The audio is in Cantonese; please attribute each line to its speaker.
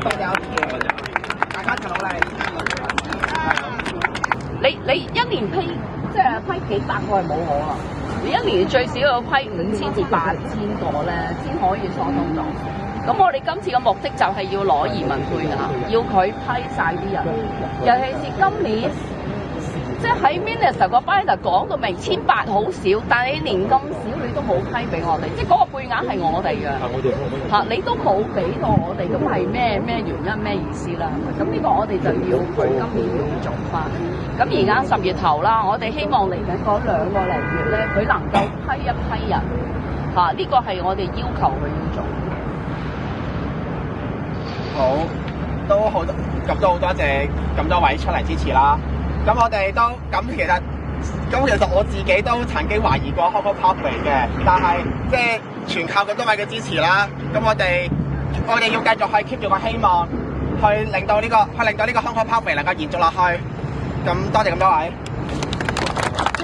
Speaker 1: 多謝大家一齊努力。
Speaker 2: 你一年批即係批幾百個係冇可能，你一年最少要批5000至8000個咧，先可以疏通到。咁我哋今次嘅目的就係要攞移民配額，要佢批晒啲人，尤其是今年。即係喺 Minister 個 binder 講到明1800好少，但係你連咁少你都冇批俾我哋，即係嗰個配額係我哋嘅嚇，你都冇俾到我哋，咁係咩原因咩意思啦？咁呢個我哋就要佢今年要做翻。咁而家10月頭啦，我哋希望嚟緊嗰2個零月咧，佢能夠批一批人嚇，呢個係我哋要求佢要做。
Speaker 1: 好，都好多謝咁多位出嚟支持啦。咁我哋都其實我自己都曾經懷疑過 Hong Kong Pathway 嘅，但係即係全靠咁多位嘅支持啦。咁我哋要繼續去 keep 住個希望，去令到呢個 Hong Kong Pathway 能夠延續落去。咁多謝咁多位。